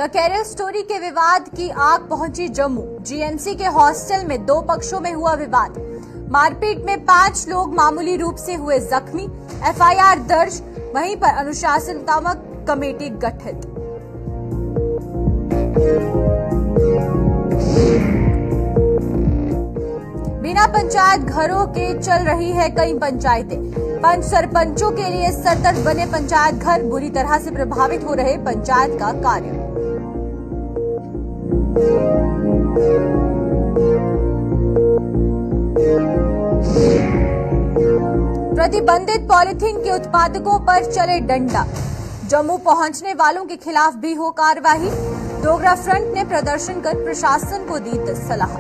The career story के विवाद की आग पहुंची जम्मू। जीएमसी के हॉस्टल में दो पक्षों में हुआ विवाद। मारपीट में 5 लोग मामूली रूप से हुए जख्मी। एफआईआर दर्ज, वहीं पर अनुशासनात्मक कमेटी गठित। बिना पंचायत घरों के चल रही है कई पंचायतें। पंच सरपंचों के लिए सरदर्द बने पंचायत घर, बुरी तरह से प्रभावित हो रहे पंचायत का कार्य। प्रतिबंधित पॉलिथीन के उत्पादकों पर चले डंडा। जम्मू पहुंचने वालों के खिलाफ भी हो कार्रवाई। डोगरा फ्रंट ने प्रदर्शन कर प्रशासन को दी सलाह।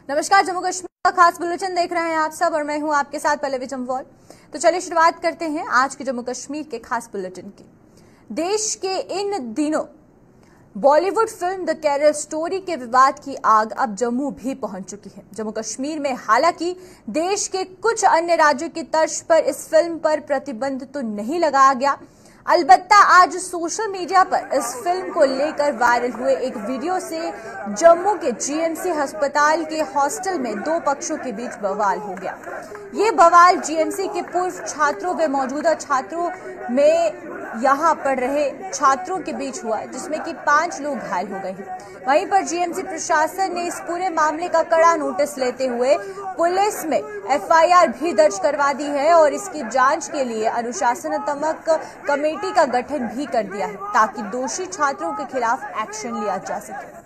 नमस्कार, जम्मू कश्मीर का खास बुलेटिन देख रहे हैं आप सब और मैं हूं आपके साथ पल्लवी जम्वाल। तो चलिए शुरुआत करते हैं आज के जम्मू कश्मीर के खास बुलेटिन की। देश के इन दिनों Bollywood film the career story के विवाद की आग अब जम्मू भी पहुंच चुकी है। जम्मू कश्मीर में हालांकि देश के कुछ अन्य राज्यों की तर्ज पर इस फिल्म पर प्रतिबंध तो नहीं लगाया गया, अलबत्ता आज सोशल मीडिया पर इस फिल्म को लेकर वायरल हुए एक वीडियो से जम्मू के जीएमसी अस्पताल के हॉस्टल में दो पक्षों के बीच बवाल हो गया। ये बवाल जीएमसी के पूर्व छात्रों व मौजूदा छात्रों में यहां पढ़ रहे छात्रों के बीच हुआ, जिसमें कि 5 लोग घायल हो गए हैं। वहीं पर जीएमसी प्रशासन ने इस पूरे मामले का कड़ा नोटिस लेते हुए पुलिस में एफआईआर भी दर्ज करवा दी है और इसकी जांच के लिए अनुशासनात्मक कमेटी का गठन भी कर दिया है ताकि दोषी छात्रों के खिलाफ एक्शन लिया जा सके।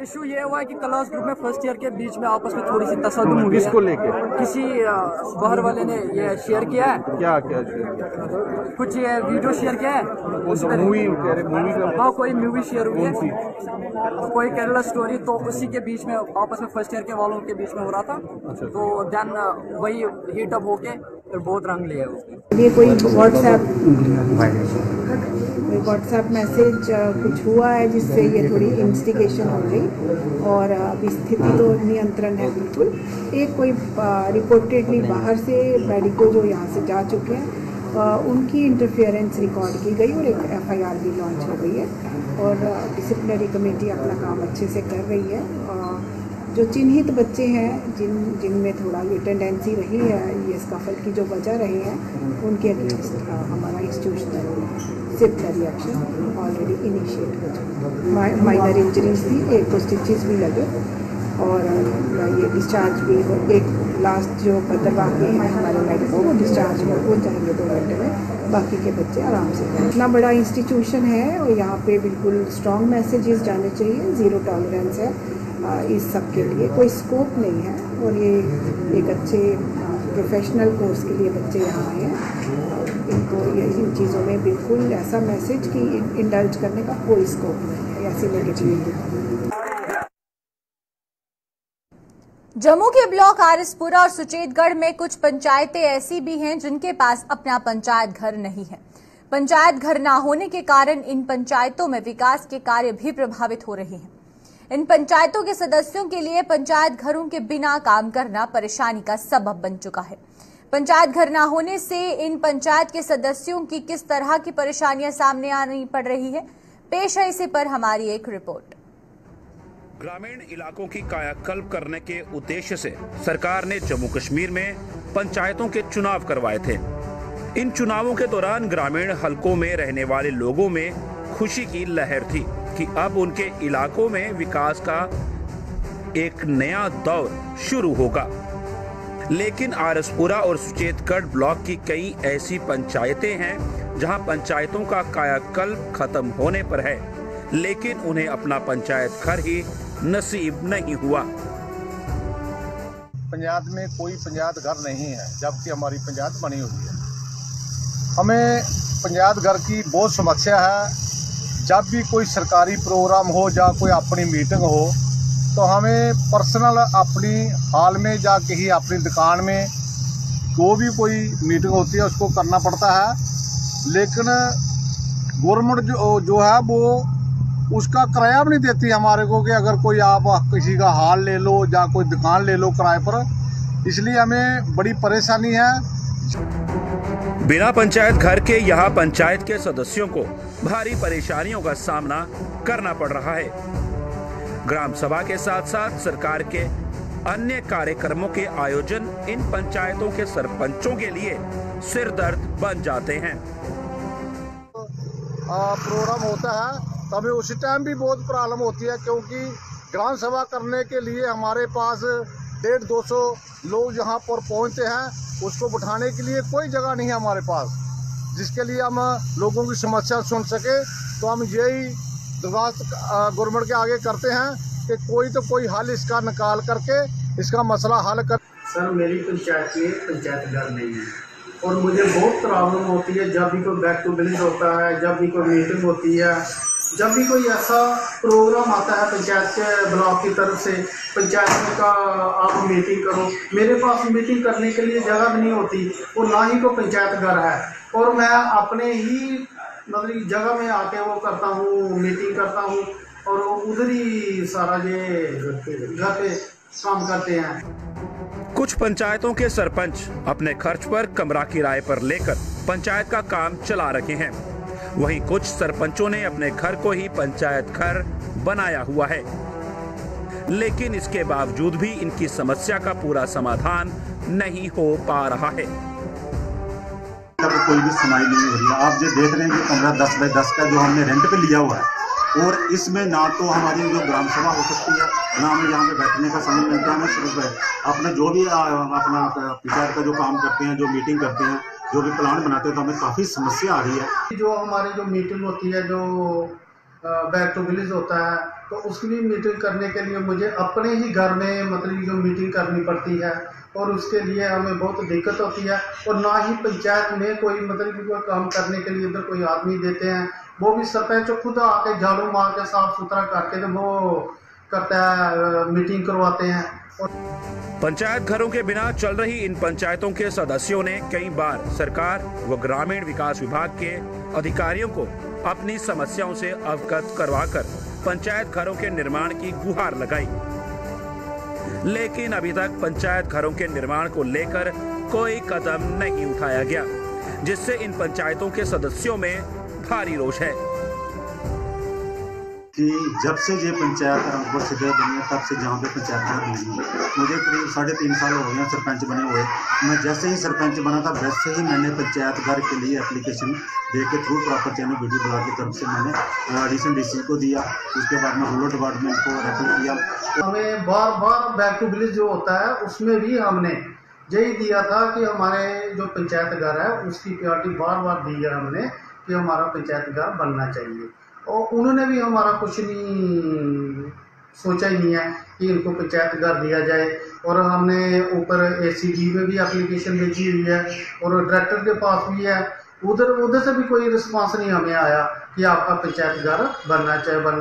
इशू ये हुआ है कि क्लास ग्रुप में फर्स्ट ईयर के बीच में आपस में थोड़ी सी तसादुम हुई है। को लेके किसी बाहर वाले ने ये शेयर किया है। क्या शेयर? कुछ ये वीडियो शेयर किया है। मूवी का हाँ, कोई मूवी शेयर हुई है, कोई केरला स्टोरी, तो उसी के बीच में आपस में फर्स्ट ईयर के वालों के बीच में हो रहा था। अच्छा। तो देन वही हीट अप होके फिर बहुत रंग लिया उसने। ये कोई व्हाट्सएप मैसेज कुछ हुआ है जिससे ये थोड़ी इंस्टिगेशन हो गई और अभी स्थिति तो नियंत्रण है बिल्कुल। एक कोई रिपोर्टेडली बाहर से मेडिको जो यहाँ से जा चुके हैं उनकी इंटरफेरेंस रिकॉर्ड की गई और एक एफआईआर भी लॉन्च हो गई है और डिसिप्लिनरी कमेटी अपना काम अच्छे से कर रही है। जो चिन्हित बच्चे हैं जिनमें थोड़ा ये टेंडेंसी रही है, ये स्कफल की जो वजह रही है, उनके अगेंस्ट हमारा institutional disciplinary action already initiate हो चुका। माइनर इंजरीज थी, एक तो स्टिचेस भी लगे और ये डिस्चार्ज भी हो। एक लास्ट जो भद्रवाह के हैं हमारे मेडिको, वो डिस्चार्ज हो जाएंगे 2 घंटे में। बाकी के बच्चे आराम से। इतना बड़ा इंस्टीट्यूशन है और यहाँ पे बिल्कुल स्ट्रॉन्ग मैसेजेस जाने चाहिए, ज़ीरो टॉलरेंस है इस सब के लिए, कोई स्कोप नहीं है और ये एक अच्छे प्रोफेशनल कोर्स के लिए बच्चे यहाँ आए हैं। इनको इन चीज़ों में बिल्कुल ऐसा मैसेज कि इंडल्ज करने का कोई स्कोप नहीं है, ऐसी नेगेटिविटी। जम्मू के ब्लॉक आरएसपुरा और सुचेतगढ़ में कुछ पंचायतें ऐसी भी हैं जिनके पास अपना पंचायत घर नहीं है। पंचायत घर न होने के कारण इन पंचायतों में विकास के कार्य भी प्रभावित हो रहे हैं। इन पंचायतों के सदस्यों के लिए पंचायत घरों के बिना काम करना परेशानी का सबब बन चुका है। पंचायत घर न होने से इन पंचायत के सदस्यों की किस तरह की परेशानियां सामने आनी पड़ रही है, पेश है इसी पर हमारी एक रिपोर्ट। ग्रामीण इलाकों की कायाकल्प करने के उद्देश्य से सरकार ने जम्मू कश्मीर में पंचायतों के चुनाव करवाए थे। इन चुनावों के दौरान ग्रामीण हलकों में रहने वाले लोगों में खुशी की लहर थी कि अब उनके इलाकों में विकास का एक नया दौर शुरू होगा। लेकिन आरएसपुरा और सुचेतगढ़ ब्लॉक की कई ऐसी पंचायतें हैं जहां पंचायतों का कायाकल्प खत्म होने पर है, लेकिन उन्हें अपना पंचायत घर ही नसीब नहीं हुआ। पंचायत में कोई पंचायत घर नहीं है, जबकि हमारी पंचायत बनी हुई है। हमें पंचायत घर की बहुत समस्या है। जब भी कोई सरकारी प्रोग्राम हो या कोई अपनी मीटिंग हो तो हमें पर्सनल अपनी हॉल में जाके ही अपनी दुकान में जो भी कोई मीटिंग होती है उसको करना पड़ता है। लेकिन गवर्नमेंट जो है वो उसका किराया भी नहीं देती हमारे को कि अगर कोई आप किसी का हाल ले लो या कोई दुकान ले लो किराए पर। इसलिए हमें बड़ी परेशानी है। बिना पंचायत घर के यहाँ पंचायत के सदस्यों को भारी परेशानियों का सामना करना पड़ रहा है। ग्राम सभा के साथ साथ सरकार के अन्य कार्यक्रमों के आयोजन इन पंचायतों के सरपंचों के लिए सिरदर्द बन जाते हैं। प्रोग्राम होता है तो हमें उसी टाइम भी बहुत प्रॉब्लम होती है, क्योंकि ग्राम सभा करने के लिए हमारे पास 150-200 लोग यहाँ पर पहुँचते हैं। उसको बिठाने के लिए कोई जगह नहीं है हमारे पास, जिसके लिए हम लोगों की समस्या सुन सके। तो हम यही दरखास्त गवर्नमेंट के आगे करते हैं कि कोई तो कोई हल इसका निकाल करके इसका मसला हल कर। सर, मेरी पंचायत में पंचायत घर नहीं है और मुझे बहुत प्रॉब्लम होती है। जब भी कोई बैक टू विलेज होता है, जब भी कोई मीटिंग होती है, जब भी कोई ऐसा प्रोग्राम आता है पंचायत के ब्लॉक की तरफ से, पंचायत में का आप मीटिंग करो, मेरे पास मीटिंग करने के लिए जगह भी नहीं होती और ना ही कोई पंचायत घर है। और मैं अपने ही मतलब जगह में आके वो करता हूँ, मीटिंग करता हूँ और उधर ही सारा ये घर पे काम करते हैं। कुछ पंचायतों के सरपंच अपने खर्च पर कमरा किराए पर लेकर पंचायत का काम चला रहे हैं। वहीं कुछ सरपंचों ने अपने घर को ही पंचायत घर बनाया हुआ है, लेकिन इसके बावजूद भी इनकी समस्या का पूरा समाधान नहीं हो पा रहा है। कोई भी सुनाई नहीं हो रही है। आप जो देख रहे हैं कि कमरा 10 बाय 10 का जो हमने रेंट पे लिया हुआ है, और इसमें ना तो हमारी जो ग्राम सभा हो सकती है, ना हमें यहाँ पे बैठने का समय मिलता है। हमें सिर्फ अपना जो भी अपना पंचायत का जो काम करते हैं, जो मीटिंग करते हैं, जो भी प्लान बनाते हैं, तो हमें काफ़ी समस्या आ रही है। जो हमारी जो मीटिंग होती है, जो बैक टू विलेज होता है, तो उसकी भी मीटिंग करने के लिए मुझे अपने ही घर में मतलब जो मीटिंग करनी पड़ती है और उसके लिए हमें बहुत दिक्कत होती है। और ना ही पंचायत में कोई मतलब कोई काम करने के लिए इधर कोई आदमी देते हैं, वो भी सरपंच खुद आके झाड़ू मार के साफ सुथरा करके तो वो करता है, मीटिंग करवाते हैं। पंचायत घरों के बिना चल रही इन पंचायतों के सदस्यों ने कई बार सरकार व ग्रामीण विकास विभाग के अधिकारियों को अपनी समस्याओं से अवगत करवाकर पंचायत घरों के निर्माण की गुहार लगाई, लेकिन अभी तक पंचायत घरों के निर्माण को लेकर कोई कदम नहीं उठाया गया, जिससे इन पंचायतों के सदस्यों में भारी रोष है कि जब से ये पंचायत बनी है तब से जहाँ पे पंचायत घर नहीं है। मुझे करीब 3.5 साल हो गए सरपंच बने हुए। मैं जैसे ही सरपंच बना था वैसे ही मैंने पंचायत घर के लिए एप्लीकेशन दे के through proper channel video blog की तरफ से मैंने एडिशन डीसी को दिया। उसके बाद में रूरल डिपार्टमेंट को रेफर किया। हमें बार बार बैक टू विलेज जो होता है उसमें भी हमने यही दिया था कि हमारे जो पंचायत घर है उसकी प्रायोरिटी बार बार दी है हमने कि हमारा पंचायत घर बनना चाहिए। और उन्होंने भी हमारा कुछ नहीं सोचा ही नहीं है कि इनको पंचायत घर दिया जाए। और हमने ऊपर ACD में भी एप्लीकेशन भेजी हुई है और डायरेक्टर के पास भी है, उधर से भी कोई रिस्पांस नहीं हमें आया कि आपका पंचायत घर बनना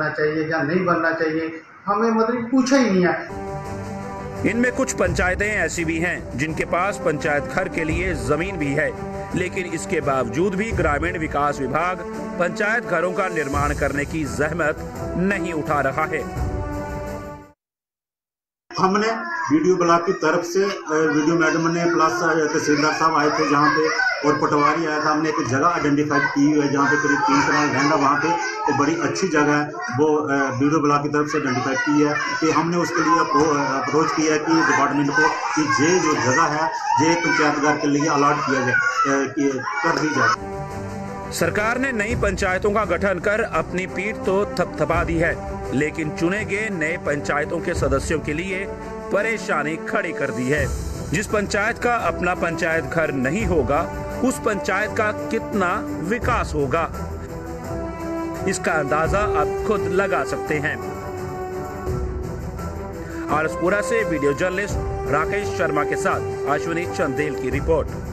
चाहिए या नहीं बनना चाहिए। हमें मतलब पूछा ही नहीं है। इनमें कुछ पंचायतें ऐसी भी हैं जिनके पास पंचायत घर के लिए जमीन भी है, लेकिन इसके बावजूद भी ग्रामीण विकास विभाग पंचायत घरों का निर्माण करने की जहमत नहीं उठा रहा है। हमने वीडियो ब्लॉग की तरफ से वीडियो मैडम ने प्लस तहसीलदार साहब आए थे जहाँ पे, और पटवारी आया था। हमने एक जगह आइडेंटिफाई की हुई है जहाँ पे करीब 3 कनाल लैंड है, वहाँ पे तो बड़ी अच्छी जगह है, वो वीडियो ब्लॉग की तरफ से आइडेंटिफाई की है कि हमने उसके लिए अप्रोच किया है कि डिपार्टमेंट को कि ये जो जगह है ये पंचायत घर के लिए अलॉट किया जाए, कर दी जाए। सरकार ने नई पंचायतों का गठन कर अपनी पीठ तो थपथपा दी है, लेकिन चुने गए नए पंचायतों के सदस्यों के लिए परेशानी खड़ी कर दी है। जिस पंचायत का अपना पंचायत घर नहीं होगा उस पंचायत का कितना विकास होगा, इसका अंदाजा आप खुद लगा सकते हैं। आरसपुरा से वीडियो जर्नलिस्ट राकेश शर्मा के साथ अश्विनी चंदेल की रिपोर्ट।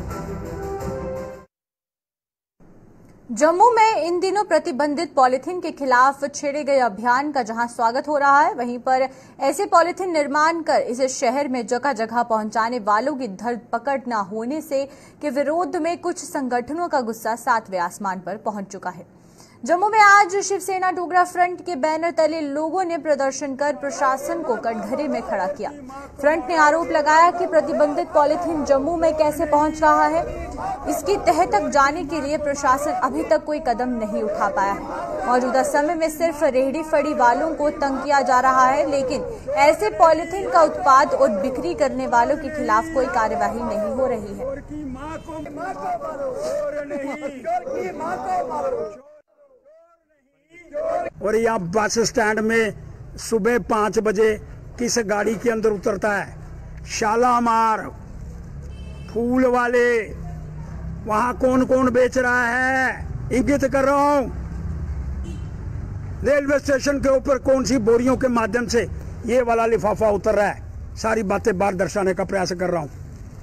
जम्मू में इन दिनों प्रतिबंधित पॉलिथीन के खिलाफ छेड़े गए अभियान का जहां स्वागत हो रहा है, वहीं पर ऐसे पॉलिथीन निर्माण कर इसे शहर में जगह जगह पहुंचाने वालों की धरपकड़ न होने से के विरोध में कुछ संगठनों का गुस्सा 7वें आसमान पर पहुंच चुका है। जम्मू में आज शिवसेना डोगरा फ्रंट के बैनर तले लोगों ने प्रदर्शन कर प्रशासन को कटघरे में खड़ा किया। फ्रंट ने आरोप लगाया कि प्रतिबंधित पॉलीथीन जम्मू में कैसे पहुंच रहा है, इसकी तह तक जाने के लिए प्रशासन अभी तक कोई कदम नहीं उठा पाया है। मौजूदा समय में सिर्फ रेहड़ी फड़ी वालों को तंग किया जा रहा है, लेकिन ऐसे पॉलीथीन का उत्पाद और बिक्री करने वालों के खिलाफ कोई कार्यवाही नहीं हो रही है। और यहाँ बस स्टैंड में सुबह 5 बजे किस गाड़ी के अंदर उतरता है? शालामार, फूल वाले, वहाँ कौन कौन बेच रहा है? इंगित कर रहा हूँ। रेलवे स्टेशन के ऊपर कौन सी बोरियों के माध्यम से ये वाला लिफाफा उतर रहा है? सारी बातें बाहर दर्शाने का प्रयास कर रहा हूँ,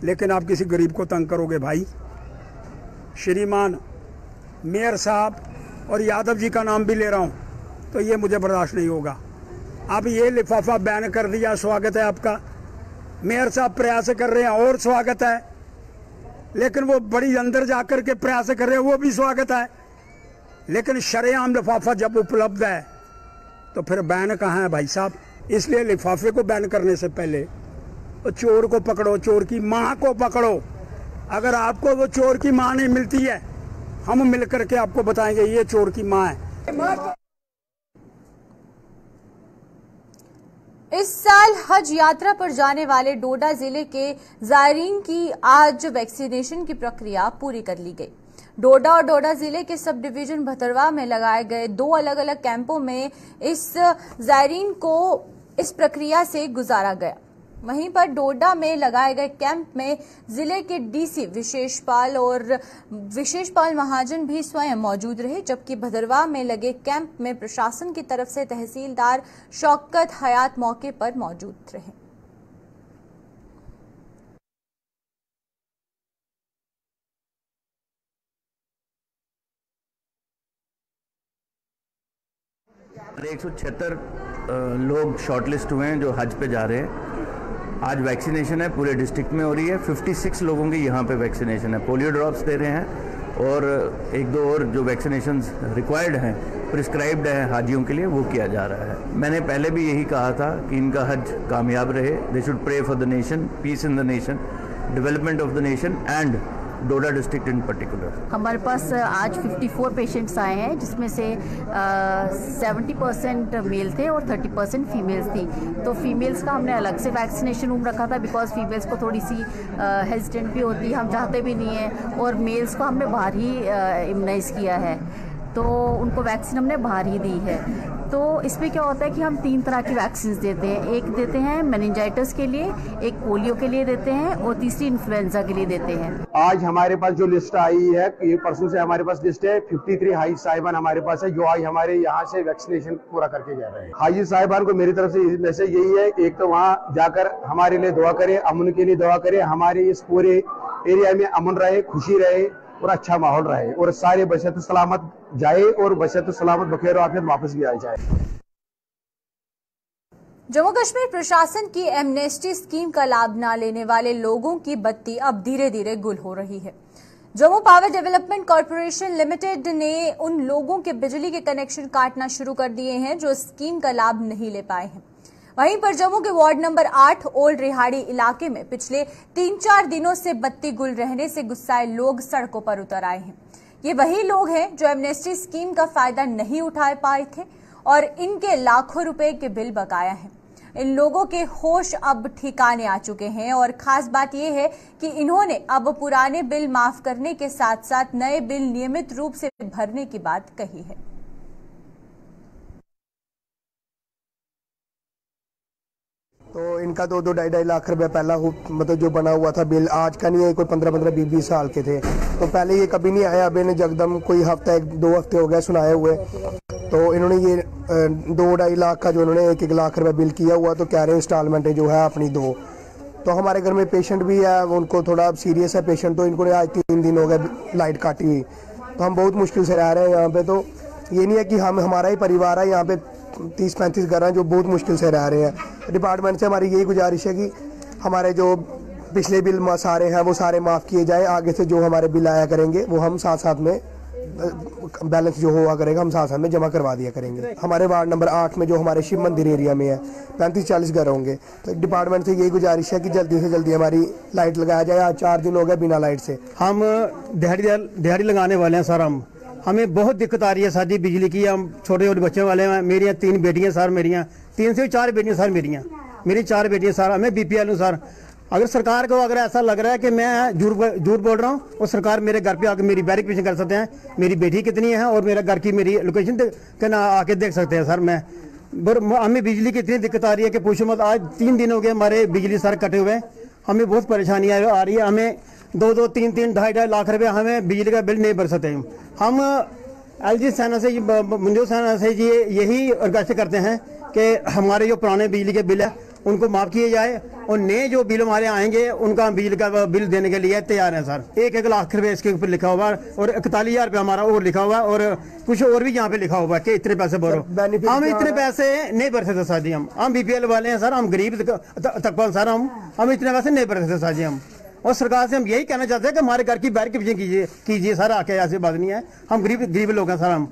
लेकिन आप किसी गरीब को तंग करोगे भाई। श्रीमान मेयर साहब और यादव जी का नाम भी ले रहा हूं, तो ये मुझे बर्दाश्त नहीं होगा। आप ये लिफाफा बैन कर दिया, स्वागत है आपका। मेयर साहब प्रयास कर रहे हैं और स्वागत है, लेकिन वो बड़ी अंदर जाकर के प्रयास कर रहे हैं, वो भी स्वागत है। लेकिन शरेआम लिफाफा जब उपलब्ध है तो फिर बैन कहाँ है भाई साहब? इसलिए लिफाफे को बैन करने से पहले तो चोर को पकड़ो, चोर की माँ को पकड़ो। अगर आपको वो चोर की माँ नहीं मिलती है, हम मिलकर के आपको बताएंगे ये चोर की माँ है। इस साल हज यात्रा पर जाने वाले डोडा जिले के जायरीन की आज वैक्सीनेशन की प्रक्रिया पूरी कर ली गई। डोडा और डोडा जिले के सब डिवीजन भतरवा में लगाए गए 2 अलग अलग कैंपों में इस जायरीन को इस प्रक्रिया से गुजारा गया। वहीं पर डोडा में लगाए गए कैंप में जिले के डीसी विशेषपाल और विशेषपाल महाजन भी स्वयं मौजूद रहे, जबकि भदरवा में लगे कैंप में प्रशासन की तरफ से तहसीलदार शौकत हयात मौके पर मौजूद रहे। और 176 लोग शॉर्टलिस्ट हुए हैं जो हज पे जा रहे हैं। आज वैक्सीनेशन है, पूरे डिस्ट्रिक्ट में हो रही है। 56 लोगों की यहाँ पे वैक्सीनेशन है। पोलियो ड्रॉप्स दे रहे हैं और 1-2 और जो वैक्सीनेशन रिक्वायर्ड हैं, प्रिस्क्राइब्ड है हाजियों के लिए, वो किया जा रहा है। मैंने पहले भी यही कहा था कि इनका हज कामयाब रहे। They should pray for the nation, peace in the nation, development of the nation and Doda district in particular. हमारे पास आज 54 पेशेंट्स आए हैं, जिसमें से 70% मेल थे और 30% फीमेल्स थी। तो फीमेल्स का हमने अलग से वैक्सीनेशन रूम रखा था, बिकॉज फीमेल्स को थोड़ी सी हेजिटेंट भी होती है, हम चाहते भी नहीं है। और मेल्स को हमने बाहर ही इम्यूनाइज किया है, तो उनको वैक्सीन हमने बाहर ही दी है। तो इसमें क्या होता है कि हम 3 तरह की वैक्सीन देते हैं। एक देते हैं मेनिंजाइटिस के लिए, एक पोलियो के लिए देते हैं और तीसरी इन्फ्लुएंजा के लिए देते हैं। आज हमारे पास जो लिस्ट आई है, ये परसों से हमारे पास लिस्ट है। 53 हाजी साहिबान हमारे पास है जो आज हमारे यहाँ से वैक्सीनेशन पूरा करके जा रहे हैं। हाजी साहिबान को मेरी तरफ से मैसेज यही है, एक तो वहाँ जाकर हमारे लिए दुआ करें, अमन के लिए दुआ करें, हमारे इस पूरे एरिया में अमन रहे, खुशी रहे और अच्छा माहौल रहे, और सारे बशत सलामत जाए और बशत सलामत बखैर आफियत वापस भी आ जाए। जम्मू कश्मीर प्रशासन की एमनेस्टी स्कीम का लाभ न लेने वाले लोगों की बत्ती अब धीरे धीरे गुल हो रही है। Jammu power development corporation limited ने उन लोगों के बिजली के कनेक्शन काटना शुरू कर दिए हैं जो स्कीम का लाभ नहीं ले पाए हैं। वहीं पर जम्मू के वार्ड नंबर 8 ओल्ड रिहाड़ी इलाके में पिछले 3-4 दिनों से बत्ती गुल रहने से गुस्साए लोग सड़कों पर उतर आए हैं। ये वही लोग हैं जो एमनेस्टी स्कीम का फायदा नहीं उठा पाए थे और इनके लाखों रुपए के बिल बकाया हैं। इन लोगों के होश अब ठिकाने आ चुके हैं और खास बात यह है कि इन्होंने अब पुराने बिल माफ करने के साथ साथ नए बिल नियमित रूप से भरने की बात कही है। तो इनका तो 2-2.5 लाख रुपए पहला मतलब जो बना हुआ था बिल, आज का नहीं है, कोई 15-20 साल के थे। तो पहले ये कभी नहीं आया, अभी इन्हें जगदम कोई हफ्ता 1-2 हफ्ते हो गए सुनाए हुए। तो इन्होंने ये 2-2.5 लाख का जो इन्होंने 1-1 लाख रुपए बिल किया हुआ, तो कह रहे हैं इंस्टॉलमेंटें जो है अपनी 2। तो हमारे घर में पेशेंट भी है, उनको थोड़ा सीरियस है पेशेंट, तो इनको आज 3 दिन हो गए लाइट काटी हुई। तो हम बहुत मुश्किल से रह रहे हैं यहाँ पे। तो ये नहीं है कि हमारा ही परिवार है यहाँ पे, 30-35 घर हैं जो बहुत मुश्किल से रह रहे हैं। डिपार्टमेंट से हमारी यही गुजारिश है कि हमारे जो पिछले बिल सारे हैं वो सारे माफ़ किए जाए। आगे से जो हमारे बिल आया करेंगे वो हम साथ साथ में बैलेंस जो हुआ करेगा हम साथ में जमा करवा दिया करेंगे। हमारे वार्ड नंबर 8 में जो हमारे शिव मंदिर एरिया में है 35-40 घर होंगे, तो डिपार्टमेंट से यही गुजारिश है कि जल्दी से जल्दी हमारी लाइट लगाया जाए। आज 4 दिन हो गए बिना लाइट से। हम दिहाड़ी लगाने वाले हैं सर। हमें बहुत दिक्कत आ रही है सर जी बिजली की। हम छोटे छोटे बच्चों वाले हैं। मेरी 3 बेटियां सर, मेरियां 3 से 4 बेटियां सर, मेरी 4 बेटियां सर। मैं BPL हूँ सर। अगर सरकार को अगर ऐसा लग रहा है कि मैं झूठ बोल रहा हूँ और सरकार मेरे घर पे आकर मेरी वेरिफिकेशन कर सकते हैं मेरी बेटी कितनी है और मेरे घर की मेरी लोकेशन आके देख सकते हैं सर। हमें बिजली की इतनी दिक्कत आ रही है कि पूछो मत। आज 3 दिन हो गए हमारे बिजली सर कटे हुए। हमें बहुत परेशानी आ रही है। हमें 2-2, 3-3, 2.5 लाख रुपए हमें बिजली का बिल नहीं भर सकते। हम LG सेना से मंजूर सेना से जी यही रिक्वेस्ट करते हैं कि हमारे जो पुराने बिजली के बिल है उनको माफ किए जाए और नए जो बिल हमारे आएंगे उनका बिजली का बिल देने के लिए तैयार है सर। 1-1 लाख रुपए इसके ऊपर लिखा हुआ है और 41,000 रुपये हमारा और लिखा हुआ है और कुछ और भी यहाँ पे लिखा हुआ है कि इतने पैसे भरो। हम इतने पैसे नहीं भर सकते सर जी। हम BPL वाले हैं सर। हम गरीब तक सर। हम इतने पैसे नहीं भर सकते सर जी। और सरकार से हम यही कहना चाहते हैं कि हमारे घर की वेरिफिकेशन कीजिए सर आके। ऐसी बात नहीं है। हम गरीब लोग हैं सर। हम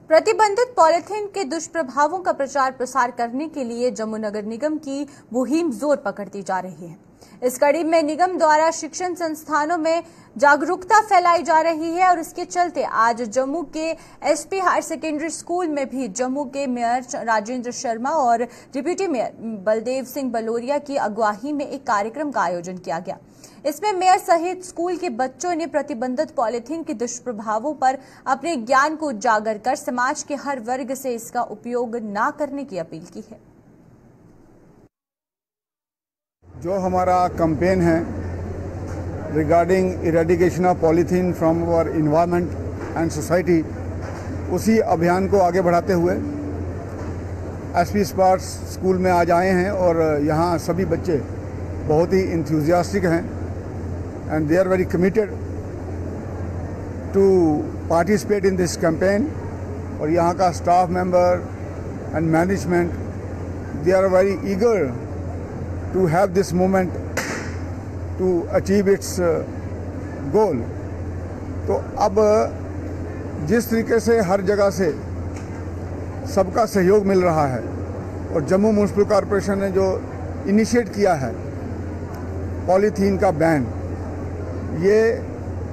प्रतिबंधित पॉलिथीन के दुष्प्रभावों का प्रचार प्रसार करने के लिए जम्मू नगर निगम की मुहिम जोर पकड़ती जा रही है। इस कड़ी में निगम द्वारा शिक्षण संस्थानों में जागरूकता फैलाई जा रही है और इसके चलते आज जम्मू के SP हायर सेकेंडरी स्कूल में भी जम्मू के मेयर राजेंद्र शर्मा और डिप्टी मेयर बलदेव सिंह बलोरिया की अगुवाई में एक कार्यक्रम का आयोजन किया गया। इसमें मेयर सहित स्कूल के बच्चों ने प्रतिबंधित पॉलिथीन के दुष्प्रभावों पर अपने ज्ञान को उजागर कर समाज के हर वर्ग से इसका उपयोग न करने की अपील की है। जो हमारा कैंपेन है regarding eradication of polythene from our environment and society, उसी अभियान को आगे बढ़ाते हुए SP स्पार्क्स स्कूल में आज आए हैं और यहाँ सभी बच्चे बहुत ही इंथुजियास्टिक हैं and they are very committed to participate in this campaign. और यहाँ का staff member and management they are very eager to have this movement to achieve its goal। तो अब जिस तरीके से हर जगह से सबका सहयोग मिल रहा है और जम्मू म्युनिसिपल कॉरपोरेशन ने जो इनिशिएट किया है पॉलीथीन का बैन, ये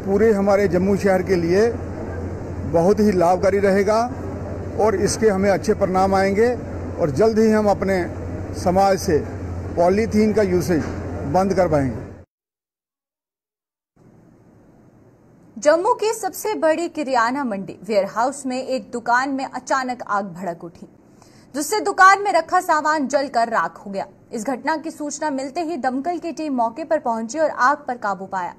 पूरे हमारे जम्मू शहर के लिए बहुत ही लाभकारी रहेगा और इसके हमें अच्छे परिणाम आएंगे और जल्द ही हम अपने समाज से पॉलीथीन का यूसेज बंद कर पाएंगे। जम्मू की सबसे बड़ी किराना मंडी वेयरहाउस में एक दुकान में अचानक आग भड़क उठी, जिससे दुकान में रखा सामान जलकर राख हो गया। इस घटना की सूचना मिलते ही दमकल की टीम मौके पर पहुंची और आग पर काबू पाया।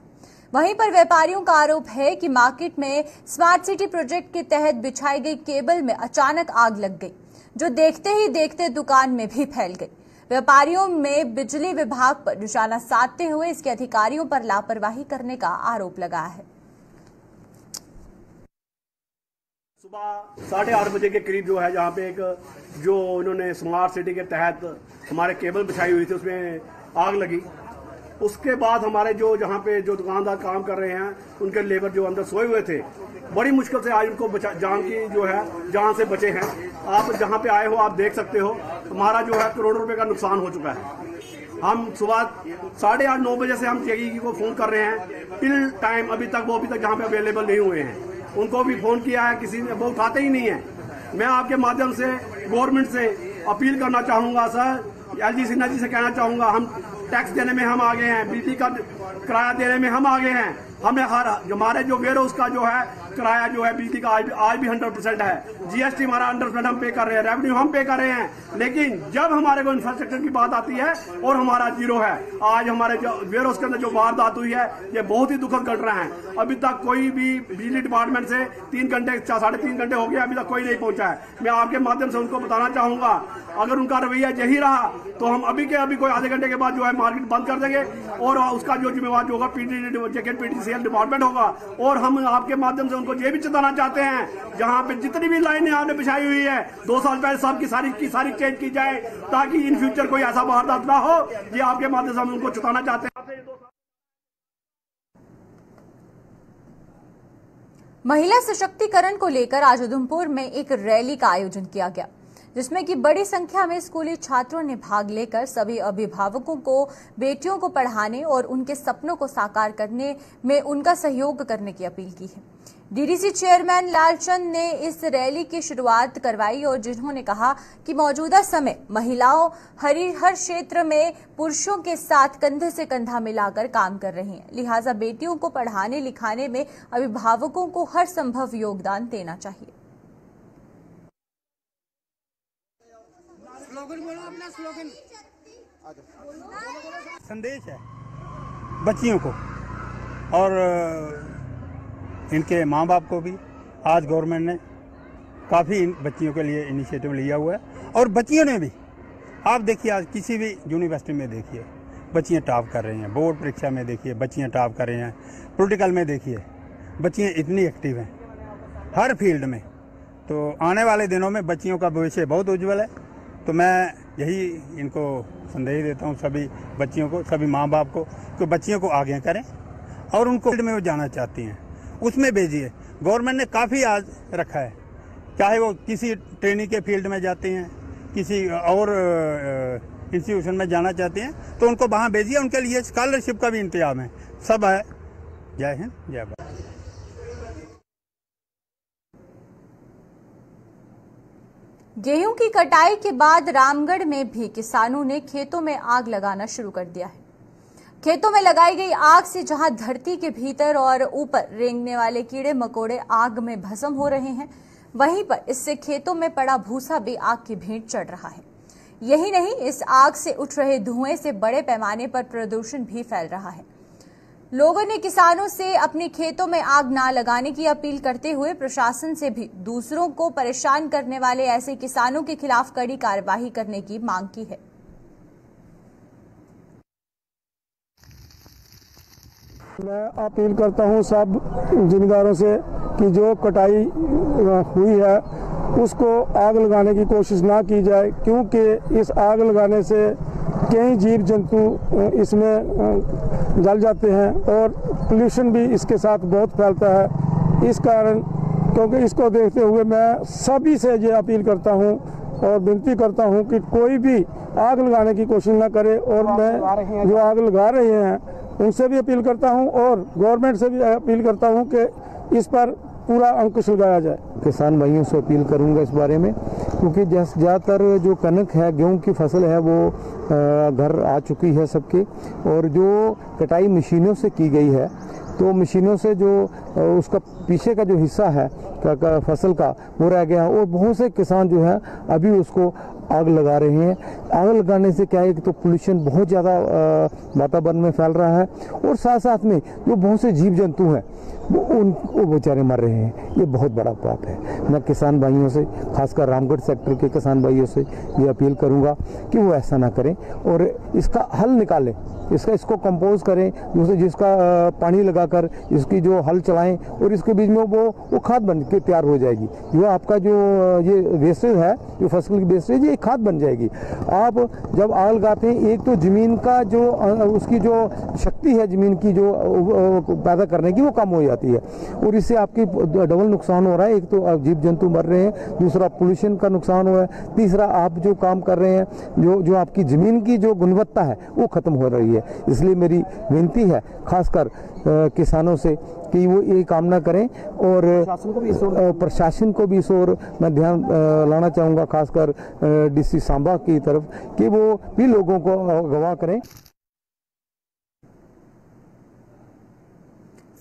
वहीं पर व्यापारियों का आरोप है कि मार्केट में स्मार्ट सिटी प्रोजेक्ट के तहत बिछाई गई केबल में अचानक आग लग गई, जो देखते ही देखते दुकान में भी फैल गई। व्यापारियों में बिजली विभाग पर निशाना साधते हुए इसके अधिकारियों पर लापरवाही करने का आरोप लगा है। सुबह 8:30 बजे के करीब जो है जहाँ पे एक जो इन्होंने स्मार्ट सिटी के तहत हमारे केबल बिछाई हुई थी उसमें आग लगी। उसके बाद हमारे जो जहाँ पे जो दुकानदार काम कर रहे हैं उनके लेबर जो अंदर सोए हुए थे, बड़ी मुश्किल से आज उनको जान की जो है जान से बचे हैं। आप जहाँ पे आए हो आप देख सकते हो हमारा जो है करोड़ों रुपए का नुकसान हो चुका है। हम सुबह 8:30-9 बजे से हम जेई को फोन कर रहे हैं, टिल टाइम अभी तक जहाँ पे अवेलेबल नहीं हुए हैं। उनको भी फोन किया है, किसी ने वो उठाते ही नहीं है। मैं आपके माध्यम से गवर्नमेंट से अपील करना चाहूंगा सर, LG सिन्हा जी से कहना चाहूंगा, हम टैक्स देने में हम आगे हैं, बिजली का किराया देने में हम आगे हैं। हमें हमारे जो वेयर उसका जो है किराया जो है बिजली का आज भी 100% है। GST हमारा 100% हम पे कर रहे हैं, रेवेन्यू हम पे कर रहे हैं। लेकिन जब हमारे को इंफ्रास्ट्रक्चर की बात आती है और हमारा जीरो है। आज हमारे जो वेयर हाउस के अंदर जो वारदात हुई है ये बहुत ही दुखद घटना है। अभी तक कोई भी बिजली डिपार्टमेंट से 3 घंटे 3.5 घंटे हो गए, अभी तक कोई नहीं पहुंचा है। मैं आपके माध्यम से उनको बताना चाहूंगा, अगर उनका रवैया यही रहा तो हम अभी कोई आधे घंटे के बाद जो है मार्केट बंद कर देंगे और उसका जो जिम्मेवार होगा PTCL डिपार्टमेंट होगा। और हम आपके माध्यम से उनको ये भी चेताना चाहते हैं, जहां पे जितनी भी लाइनें आपने बिछाई हुई है 2 साल पहले सब की सारी चेंज की जाए, ताकि इन फ्यूचर कोई ऐसा वारदात ना हो। ये आपके माध्यम से हम उनको चेताना चाहते हैं। महिला सशक्तिकरण को लेकर आज उधमपुर में एक रैली का आयोजन किया गया, जिसमें कि बड़ी संख्या में स्कूली छात्रों ने भाग लेकर सभी अभिभावकों को बेटियों को पढ़ाने और उनके सपनों को साकार करने में उनका सहयोग करने की अपील की है। डीडीसी चेयरमैन लालचंद ने इस रैली की शुरुआत करवाई और जिन्होंने कहा कि मौजूदा समय महिलाओं हर क्षेत्र में पुरुषों के साथ कंधे से कंधा मिलाकर काम कर रही हैं, लिहाजा बेटियों को पढ़ाने लिखाने में अभिभावकों को हर संभव योगदान देना चाहिए। संदेश है बच्चियों को और इनके माँ बाप को भी। आज गवर्नमेंट ने काफ़ी इन बच्चियों के लिए इनिशिएटिव लिया हुआ है और बच्चियों ने भी, आप देखिए आज किसी भी यूनिवर्सिटी में देखिए बच्चियाँ टॉप कर रही हैं, बोर्ड परीक्षा में देखिए बच्चियाँ टॉप कर रही हैं, पॉलिटिकल में देखिए बच्चियाँ इतनी एक्टिव हैं हर फील्ड में। तो आने वाले दिनों में बच्चियों का भविष्य बहुत उज्जवल है। तो मैं यही इनको संदेश देता हूँ सभी बच्चियों को, सभी माँ बाप को, कि बच्चियों को आगे करें और उनको फील्ड में वो जाना चाहती हैं उसमें भेजिए। गवर्नमेंट ने काफ़ी आज रखा है, चाहे वो किसी ट्रेनिंग के फील्ड में जाते हैं, किसी और इंस्टीट्यूशन में जाना चाहते हैं तो उनको वहाँ भेजिए। उनके लिए स्कॉलरशिप का भी इंतजाम है, सब है। जय हिंद, जय भारत। गेहूं की कटाई के बाद रामगढ़ में भी किसानों ने खेतों में आग लगाना शुरू कर दिया है। खेतों में लगाई गई आग से जहां धरती के भीतर और ऊपर रेंगने वाले कीड़े मकोड़े आग में भस्म हो रहे हैं, वहीं पर इससे खेतों में पड़ा भूसा भी आग की भेंट चढ़ रहा है। यही नहीं, इस आग से उठ रहे धुएं से बड़े पैमाने पर प्रदूषण भी फैल रहा है। लोगों ने किसानों से अपने खेतों में आग ना लगाने की अपील करते हुए प्रशासन से भी दूसरों को परेशान करने वाले ऐसे किसानों के खिलाफ कड़ी कार्रवाई करने की मांग की है। मैं अपील करता हूं सब जिम्मेदारों से कि जो कटाई हुई है उसको आग लगाने की कोशिश ना की जाए, क्योंकि इस आग लगाने से कई जीव जंतु इसमें जल जाते हैं और पोल्यूशन भी इसके साथ बहुत फैलता है। इस कारण, क्योंकि इसको देखते हुए मैं सभी से ये अपील करता हूं और विनती करता हूं कि कोई भी आग लगाने की कोशिश ना करे। और मैं जो आग लगा रहे हैं उनसे भी अपील करता हूं और गवर्नमेंट से भी अपील करता हूं कि इस पर पूरा अंकुश लगाया जाए। किसान भाइयों से अपील करूंगा इस बारे में, क्योंकि ज़्यादातर जो कनक है, गेहूं की फसल है, वो घर आ चुकी है सबके, और जो कटाई मशीनों से की गई है तो मशीनों से जो उसका पीछे का जो हिस्सा है फसल का वो रह गया, और बहुत से किसान जो है अभी उसको आग लगा रहे हैं। आग लगाने से क्या है कि तो पोल्यूशन बहुत ज़्यादा वातावरण में फैल रहा है और साथ साथ में जो बहुत से जीव जंतु हैं वो बेचारे मर रहे हैं। ये बहुत बड़ा बात है। मैं किसान भाइयों से, खासकर रामगढ़ सेक्टर के किसान भाइयों से ये अपील करूंगा कि वो ऐसा ना करें और इसका हल निकालें, इसको कंपोज करें, दूसरे जिसका पानी लगाकर इसकी जो हल चलाएं और इसके बीच में वो खाद बन के तैयार हो जाएगी। जो आपका जो ये वेस्टेज है, जो फसल की वेस्टेज, ये खाद बन जाएगी। आप जब आग लगाते हैं, एक तो जमीन का जो उसकी जो शक्ति है जमीन की जो पैदा करने की, वो कम हो जाती है और इससे आपकी डबल नुकसान हो रहा है। एक तो जीव जंतु मर रहे हैं, दूसरा पोल्यूशन का नुकसान हो रहा है, तीसरा आप जो काम कर रहे हैं, जो आपकी जमीन की जो गुणवत्ता है वो खत्म हो रही है। इसलिए मेरी विनती है खासकर किसानों से कि वो ये काम ना करें और प्रशासन को भी इस ओर मैं ध्यान लाना चाहूँगा, खासकर डीसी सांबा की तरफ, कि वो भी लोगों को अगवा करें।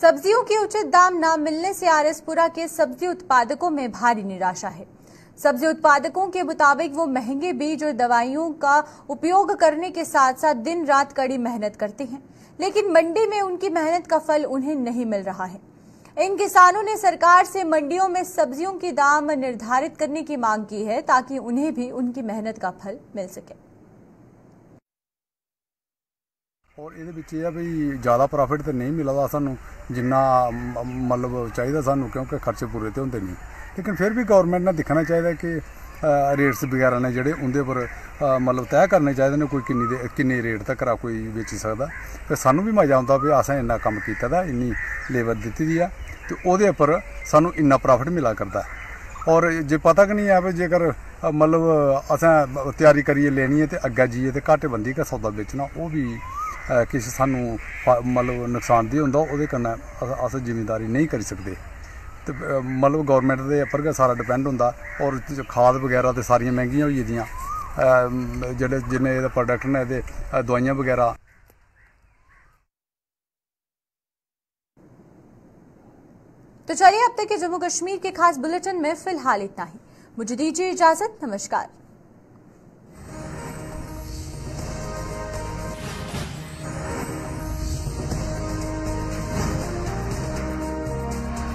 सब्जियों के उचित दाम न मिलने से आरएसपुरा के सब्जी उत्पादकों में भारी निराशा है। सब्जी उत्पादकों के मुताबिक वो महंगे बीज और दवाइयों का उपयोग करने के साथ साथ दिन रात कड़ी मेहनत करते हैं, लेकिन मंडी में उनकी मेहनत का फल उन्हें नहीं मिल रहा है। इन किसानों ने सरकार से मंडियों में सब्जियों की दाम निर्धारित करने की मांग की है ताकि उन्हें भी उनकी मेहनत का फल मिल सके। और ये भी ज़्यादा प्रॉफिट तो नहीं मिलता सानू जिन्ना मतलब चाहिए सानू, क्योंकि खर्चे पूरे तो होंगे नहीं। लेकिन फिर भी गवर्नमेंट ने दिखना चाहिए कि रेट्स वगैरह ने जोड़े उनके पर मतलब तय करने चाहिए ने, कोई किन्नी रेट तक कोई बेची सकता। फिर सानू भी मजा आता भी असें इन्ना कम किया, इन्नी लेबर दी दी है। तो ਉਹਦੇ ਉੱਪਰ ਸਾਨੂੰ ਇੰਨਾ ਪ੍ਰੋਫਿਟ ਮਿਲਾ ਕਰਦਾ ਔਰ ਜੇ ਪਤਾ ਕਿ ਨਹੀਂ ਹੈ ਵੀ ਜੇਕਰ मतलब असें तैयारी करिए लेनी है तो अग्गे जाइए तो घाटे बंदी का सौदा बेचना वो भी किश सानू मतलब नुकसानदेह होंदा ओहदे कन्नै अस जिमीदारी नहीं करी सकते तो मतलब गौरमेंट दे उप्पर गै सारा डिपेंड होंदा और खाद वगैरह तो सारियां महंगियां होई गेदियां जेह्ड़े जिन्ने एह्दे प्रोडक्ट ने एह्दे दवाइयां वगैरह। तो चलिए अब तक के जम्मू कश्मीर के खास बुलेटिन में फिलहाल इतना ही। मुझे दीजिए इजाजत। नमस्कार।